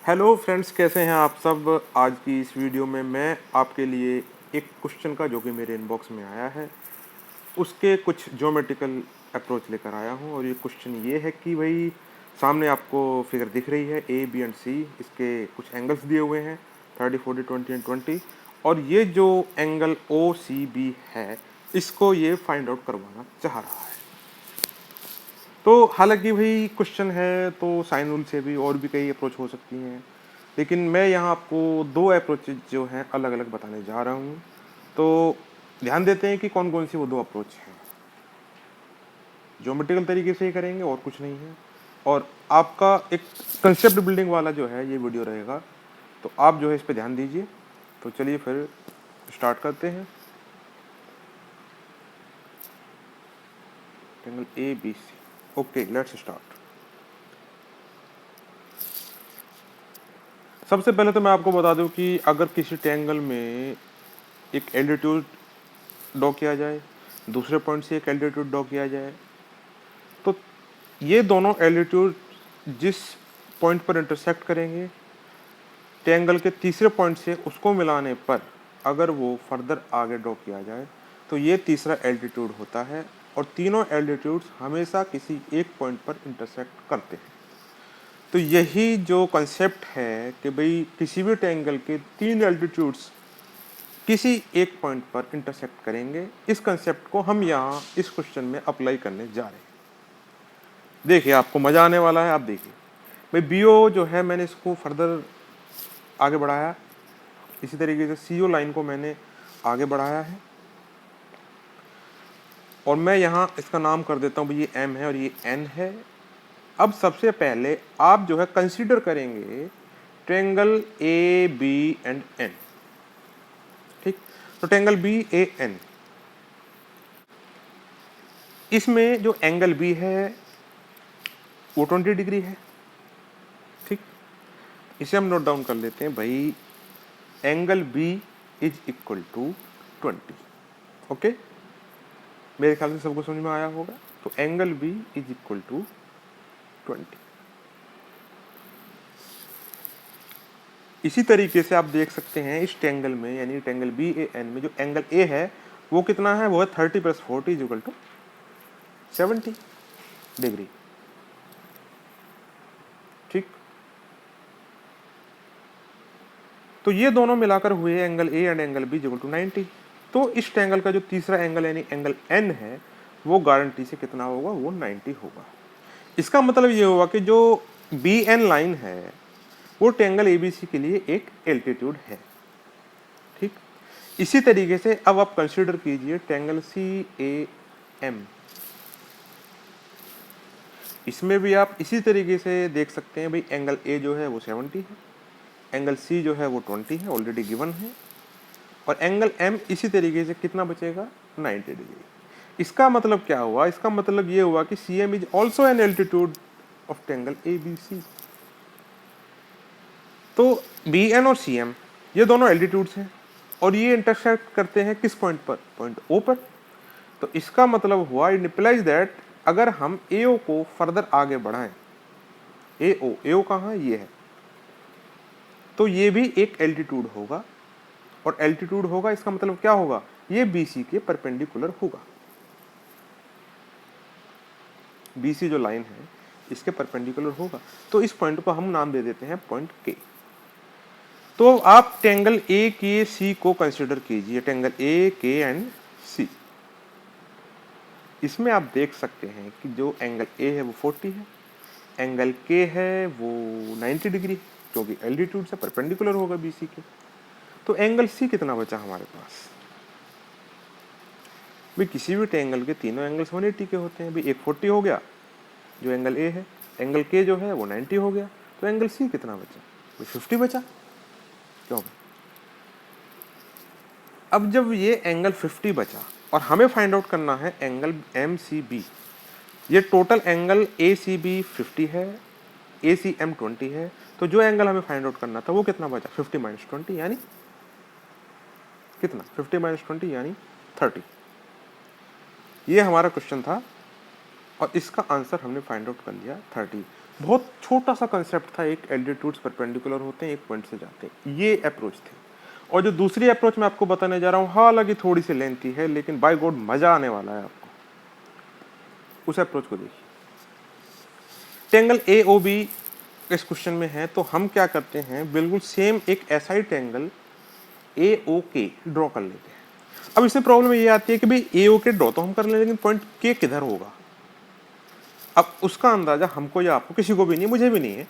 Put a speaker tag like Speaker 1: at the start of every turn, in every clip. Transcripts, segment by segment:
Speaker 1: Hello friends, कैसे हैं आप सब। आज की इस वीडियो में मैं आपके लिए एक क्वेश्चन का जो कि मेरे इनबॉक्स में आया है उसके कुछ ज्योमेट्रिकल अप्रोच लेकर आया हूं। और ये क्वेश्चन ये है कि भाई सामने आपको फिगर दिख रही है ए बी एंड सी, इसके कुछ एंगल्स दिए हुए हैं 30, 40, 20 एंड 20। और ये जो एंगल ओ सी बी है इसको ये फाइंड आउट करवाना चाह रहा है। तो हालांकि भाई क्वेश्चन है तो साइन रूल से भी और भी कई अप्रोच हो सकती हैं, लेकिन मैं यहाँ आपको दो अप्रोचेज जो हैं अलग अलग बताने जा रहा हूँ। तो ध्यान देते हैं कि कौन कौन सी वो दो अप्रोच हैं। ज्योमेट्रिकल तरीके से ही करेंगे और कुछ नहीं है। और आपका एक कंसेप्ट बिल्डिंग वाला जो है ये वीडियो रहेगा, तो आप जो है इस पर ध्यान दीजिए। तो चलिए फिर स्टार्ट करते हैं। Angle A B C, okay let's start. सबसे पहले तो मैं आपको बता दूं कि अगर किसी ट्रायंगल में एक एल्टीट्यूड ड्रॉ किया जाए, दूसरे पॉइंट से एक एल्टीट्यूड ड्रॉ किया जाए, तो ये दोनों एल्टीट्यूड जिस पॉइंट पर इंटरसेक्ट करेंगे ट्रायंगल के तीसरे पॉइंट से, उसको मिलाने पर अगर वो फर्दर आगे ड्रॉ किया जाए तो ये तीसरा एल्टीट्यूड होता है। और तीनों एल्टीट्यूड्स हमेशा किसी एक पॉइंट पर इंटरसेक्ट करते हैं। तो यही जो कंसेप्ट है कि भाई किसी भी ट्रायंगल के तीन एल्टीट्यूड्स किसी एक पॉइंट पर इंटरसेक्ट करेंगे, इस कंसेप्ट को हम यहाँ इस क्वेश्चन में अप्लाई करने जा रहे हैं। देखिए आपको मजा आने वाला है। आप देखिए भाई बीओ जो है मैंने इसको फर्दर आगे बढ़ाया, इसी तरीके से सीओ लाइन को मैंने आगे बढ़ाया है। और मैं यहाँ इसका नाम कर देता हूँ, ये एम है और ये एन है। अब सबसे पहले आप जो है कंसीडर करेंगे triangle A B and N. ठीक, तो ट्रायंगल बी ए एन, इसमें जो एंगल बी है वो 20 डिग्री है। ठीक, इसे हम नोट डाउन कर लेते हैं भाई। Angle B is equal to 20। Okay, मेरे ख्याल से सबको समझ में आया होगा। तो angle B is equal to 20। इसी तरीके से आप देख सकते हैं इस ट्रायंगल में, यानी ट्रायंगल बी ए एन में जो एंगल ए है वो कितना है, वो है 30 + 40 इज इक्वल टू 70 डिग्री। ठीक, तो ये दोनों मिलाकर हुए angle A and angle B equal to 90। तो इस ट्रायंगल का जो तीसरा एंगल यानी एंगल एन है वो गारंटी से कितना होगा, वो 90 होगा। इसका मतलब ये होगा कि जो बी एन लाइन है वो ट्रायंगल एबीसी के लिए एक एल्टीट्यूड है। ठीक, इसी तरीके से अब आप कंसीडर कीजिए ट्रायंगल सी ए एम। इसमें भी आप इसी तरीके से देख सकते हैं भाई, एंगल ए जो है वो 70 है, एंगल सी जो है वो 20 है, ऑलरेडी गिवन है। और एंगल एम इसी तरीके से कितना बचेगा, 90 डिग्री। इसका मतलब क्या हुआ, इसका मतलब ये हुआ कि C M is also an altitude of triangle A B C. तो बी एन और सी एम ये दोनों एल्टीट्यूड्स हैं और ये इंटरसेक्ट करते हैं किस पॉइंट पर, पॉइंट ओ पर। तो इसका मतलब हुआ, इट इंप्लाइज दैट अगर हम ए ओ को फर्दर आगे बढ़ाएं, ए ओ कहाँ है, ये है, तो ये भी एक एल्टीट्यूड होगा। और एल्टीट्यूड होगा इसका मतलब क्या होगा, ये बीसी के परपेंडिकुलर होगा। बीसी जो लाइन है इसके परपेंडिकुलर होगा। तो इस पॉइंट को हम नाम दे देते हैं पॉइंट के। तो आप ट्रायंगल ए के सी को कंसीडर कीजिए, ट्रायंगल ए के एंड सी। इसमें आप देख सकते हैं कि जो एंगल ए है वो 40 है, एंगल के है वो 90 डिग्री, क्योंकि एल्टीट्यूड से परपेंडिकुलर होगा बीसी के। तो एंगल सी कितना बचा हमारे पास भाई, किसी भी ट्रायंगल के तीनों एंगल्स 180 के होते हैं भाई। एक 40 हो गया जो एंगल ए है, एंगल के जो है वो 90 हो गया, तो एंगल सी कितना बचा भाई, 50 बचा। क्यों, अब जब ये एंगल 50 बचा और हमें फाइंड आउट करना है एंगल एम सी बी, ये total angle A C B 50 है, ए सी एम 20 है, तो जो एंगल हमें फाइंड आउट करना था वो कितना बचा, 50 - 20 यानी कितना, 50 - 20 यानी 30। ये हमारा क्वेश्चन था और इसका आंसर हमने फाइंड आउट कर लिया 30। बहुत छोटा सा कंसेप्ट था, एक एल्टीट्यूड्स परपेंडिकुलर होते हैं, एक पॉइंट से जाते हैं, ये अप्रोच थी। और जो दूसरी अप्रोच मैं आपको बताने जा रहा हूँ, हालांकि थोड़ी सी लेंथी है, लेकिन बाय गॉड मजा आने वाला है आपको। उस अप्रोच को देखिए। ट्रायंगल ए ओ बी इस क्वेश्चन में है, तो हम क्या करते हैं, बिल्कुल सेम एक ऐसा ही ट्रायंगल ए ओ के ड्रॉ कर लेते हैं। अब इसमें प्रॉब्लम ये आती है कि भाई ए ओ के ड्रॉ तो हम कर लें, लेकिन पॉइंट के किधर होगा, अब उसका अंदाजा हमको या आपको किसी को भी नहीं, मुझे भी नहीं है।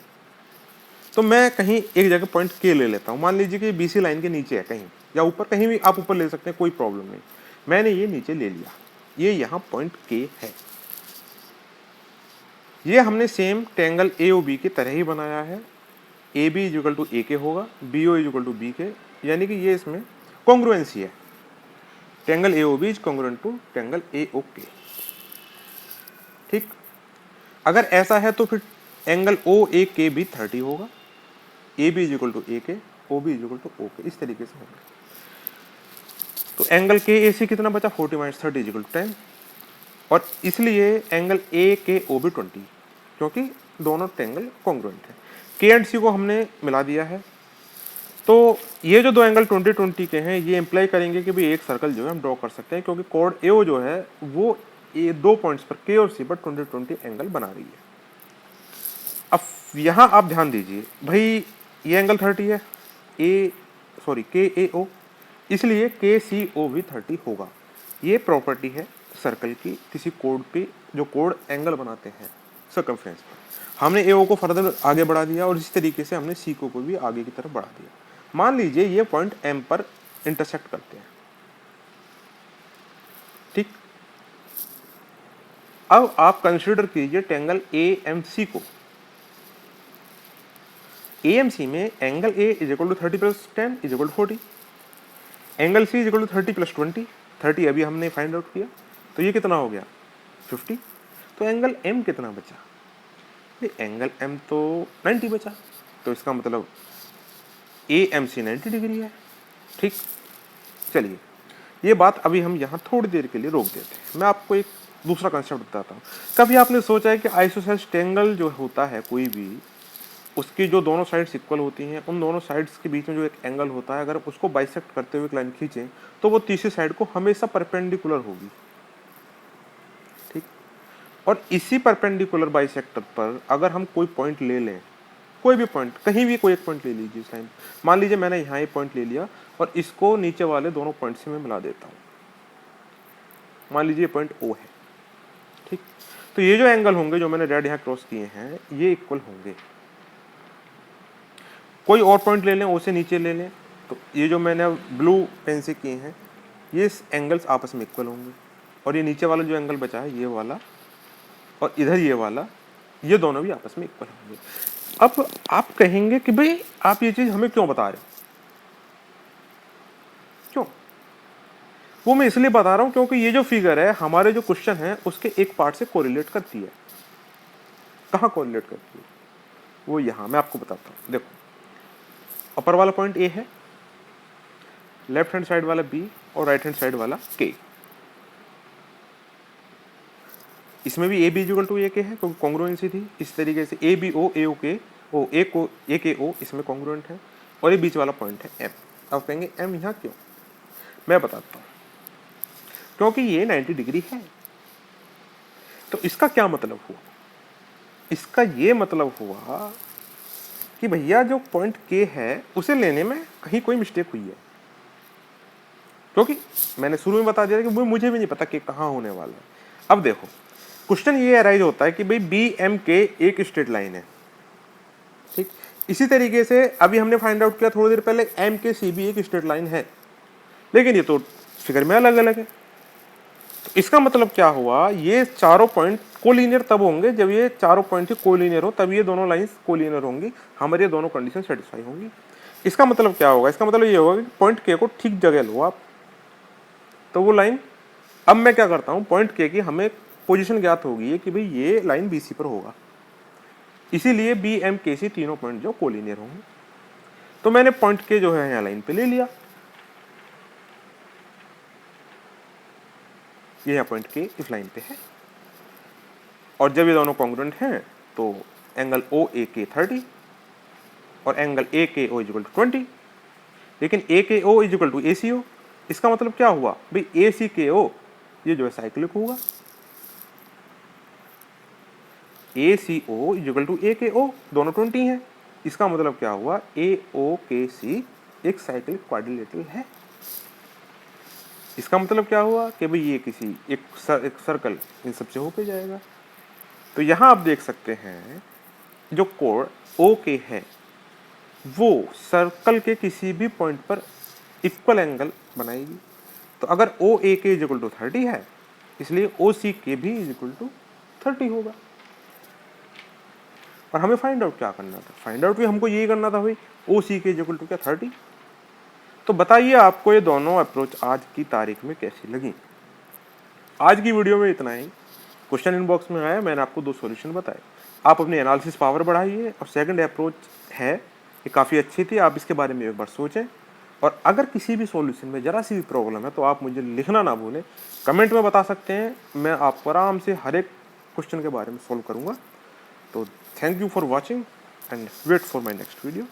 Speaker 1: तो मैं कहीं एक जगह पॉइंट के ले लेता हूँ, मान लीजिए कि बीसी लाइन के नीचे है कहीं, या ऊपर, कहीं भी आप ऊपर ले सकते हैं, कोई प्रॉब्लम नहीं। मैंने ये नीचे ले लिया, ये यहाँ पॉइंट के है। ये हमने same triangle A O B की तरह ही बनाया है। A B is equal to A K होगा, B O is equal to B K, यानी कि ये इसमें कॉन्ग्रुएंसी है। Triangle A O B is congruent to triangle A O K. ठीक, अगर ऐसा है तो फिर एंगल ओ ए के भी 30 होगा। A B is equal to A K, O B is equal to O K, इस तरीके से होगा। तो एंगल के ए सी कितना बचा, 40 माइनस 30 इज इक्वल टू 10, और इसलिए एंगल ए के ओ भी 20, क्योंकि दोनों ट्रायंगल कॉन्ग्रुएंट है। के एंड सी को हमने मिला दिया है। तो ये जो दो एंगल 20-20 के हैं, ये इंप्लाई करेंगे कि भाई एक सर्कल जो है हम ड्रॉ कर सकते हैं, क्योंकि कोड ए जो है वो ये दो पॉइंट्स पर के और सी पर 20-20 एंगल बना रही है। अब यहाँ आप ध्यान दीजिए भाई, ये एंगल 30 है, के ए ओ, इसलिए के सी ओ भी 30 होगा। ये प्रॉपर्टी है सर्कल की, किसी कोड पे जो कोड एंगल बनाते हैं सर्कमफ्रेंस पर। हमने ए ओ को फर्दर आगे बढ़ा दिया, और इसी तरीके से हमने सी को भी आगे की तरफ बढ़ा दिया। मान लीजिए ये पॉइंट एम पर इंटरसेक्ट करते हैं। ठीक, अब आप कंसीडर कीजिए ट्रायंगल ए एम सी को। ए एम सी में angle A is equal to 30 plus 10 is equal to 40, angle C is equal to 30 plus 20, 30 अभी हमने फाइंड आउट किया, तो ये कितना हो गया 50। तो एंगल एम कितना बचा, एंगल एम तो 90 बचा, तो इसका मतलब ए एम सी 90 डिग्री है। ठीक, चलिए ये बात अभी हम यहाँ थोड़ी देर के लिए रोक देते हैं। मैं आपको एक दूसरा कंसेप्ट बताता हूँ। कभी आपने सोचा है कि आइसोसेलेस ट्रायंगल जो होता है कोई भी, उसकी जो दोनों साइड्स इक्वल होती हैं, उन दोनों साइड्स के बीच में जो एक एंगल होता है, अगर उसको बाइसेक्ट करते हुए एक लाइन खींचें तो वो तीसरी साइड को हमेशा परपेंडिकुलर होगी। ठीक, और इसी परपेंडिकुलर बाइसेक्टर पर अगर हम कोई पॉइंट ले लें, कोई भी पॉइंट, कहीं भी कोई एक पॉइंट ले लीजिए इस लाइन, मान लीजिए मैंने यहाँ एक पॉइंट ले लिया और इसको नीचे वाले दोनों पॉइंट से मैं मिला देता हूँ, मान लीजिए पॉइंट ओ है। ठीक, तो ये जो एंगल होंगे जो मैंने रेड यहाँ क्रॉस किए हैं, ये इक्वल होंगे। कोई और पॉइंट ले लें, ओ से नीचे ले लें, तो ये जो मैंने ब्लू पेन से किए हैं, ये एंगल्स आपस में इक्वल होंगे। और ये नीचे वाला जो एंगल बचा है, ये वाला, और इधर ये वाला, ये दोनों भी आपस में इक्वल होंगे। अब आप कहेंगे कि भाई आप ये चीज हमें क्यों बता रहे हो, क्यों? वो मैं इसलिए बता रहा हूं क्योंकि ये जो फिगर है हमारे जो क्वेश्चन है उसके एक पार्ट से कोरिलेट करती है। कहाँ कोरिलेट करती है, वो यहां मैं आपको बताता हूं। देखो, अपर वाला पॉइंट ए है, लेफ्ट हैंड साइड वाला बी, और राइट हैंड साइड वाला के। इसमें भी A B equal to A के है क्योंकि कॉन्ग्रुएंसी थी। इस तरीके से A B O A O के ओ ए को ए के ओ इसमें कॉन्ग्रुएंट है, और ये बीच वाला पॉइंट है एम। अब कहेंगे एम यहाँ क्यों, मैं बताता हूँ। क्योंकि ये 90 डिग्री है। तो इसका क्या मतलब हुआ, इसका ये मतलब हुआ कि भैया जो पॉइंट के है उसे लेने में कहीं कोई मिस्टेक हुई है, क्योंकि मैंने शुरू में बता दिया कि मुझे भी नहीं पता कि कहाँ होने वाला है। अब देखो, क्वेश्चन ये अराइज होता है कि भाई बी एम के एक स्ट्रेट लाइन है। ठीक, इसी तरीके से अभी हमने फाइंड आउट किया थोड़ी देर पहले, एम के सी भी एक स्ट्रेट लाइन है, लेकिन ये तो फिगर में अलग अलग है। तो इसका मतलब क्या हुआ, ये चारों पॉइंट कोलिनियर तब होंगे जब ये चारों पॉइंट कोलिनियर हो, तब ये दोनों लाइंस कोलिनियर होंगी, हमारी ये दोनों कंडीशन सेटिस्फाई होंगी। इसका मतलब क्या होगा, इसका मतलब ये होगा कि पॉइंट के को ठीक जगह लो आप, तो वो लाइन, अब मैं क्या करता हूँ, पॉइंट के की हमें पोजीशन ज्ञात होगी कि भाई ये लाइन बीसी पर होगा, इसीलिए बी एम के सी तीनों पॉइंट जो कोलिनियर होंगे। तो मैंने पॉइंट के जो है यहाँ लाइन पे ले लिया, ये यहाँ पॉइंट के इस लाइन पे है, और जब ये दोनों कॉन्ग्रुएंट हैं तो एंगल ओ ए के 30 और angle A K O is equal to 20, लेकिन ए के ओ इजिकल टू ए सी ओ। इसका मतलब क्या हुआ भाई, ए सी के ओ ये जो है साइक्लिक होगा, ए सी ओ इजिकल टू ए के ओ, दोनों 20 हैं। इसका मतलब क्या हुआ, ए ओ के सी एक साइक्लिक क्वाड्रिलेटरल है। इसका मतलब क्या हुआ कि भाई ये किसी एक सर्कल इन सबसे होके जाएगा। तो यहाँ आप देख सकते हैं जो कोण ओ के है वो सर्कल के किसी भी पॉइंट पर इक्वल एंगल बनाएगी। तो अगर ओ ए के इजिकल टू 30 है, इसलिए ओ सी के भी इजिकल टू 30 होगा। और हमें फाइंड आउट क्या करना था, फाइंड आउट भी हमको यही करना था भाई, ओ सी के इजिकल टू क्या 30। तो बताइए आपको ये दोनों अप्रोच आज की तारीख में कैसी लगी। आज की वीडियो में इतना ही। क्वेश्चन इनबॉक्स में आया, मैंने आपको 2 सॉल्यूशन बताए। आप अपनी एनालिसिस पावर बढ़ाइए, और सेकंड अप्रोच है ये काफ़ी अच्छी थी, आप इसके बारे में एक बार सोचें। और अगर किसी भी सॉल्यूशन में ज़रा सी भी प्रॉब्लम है तो आप मुझे लिखना ना भूलें, कमेंट में बता सकते हैं, मैं आपको आराम से हर एक क्वेश्चन के बारे में सॉल्व करूँगा। तो thank you for watching and wait for my next video.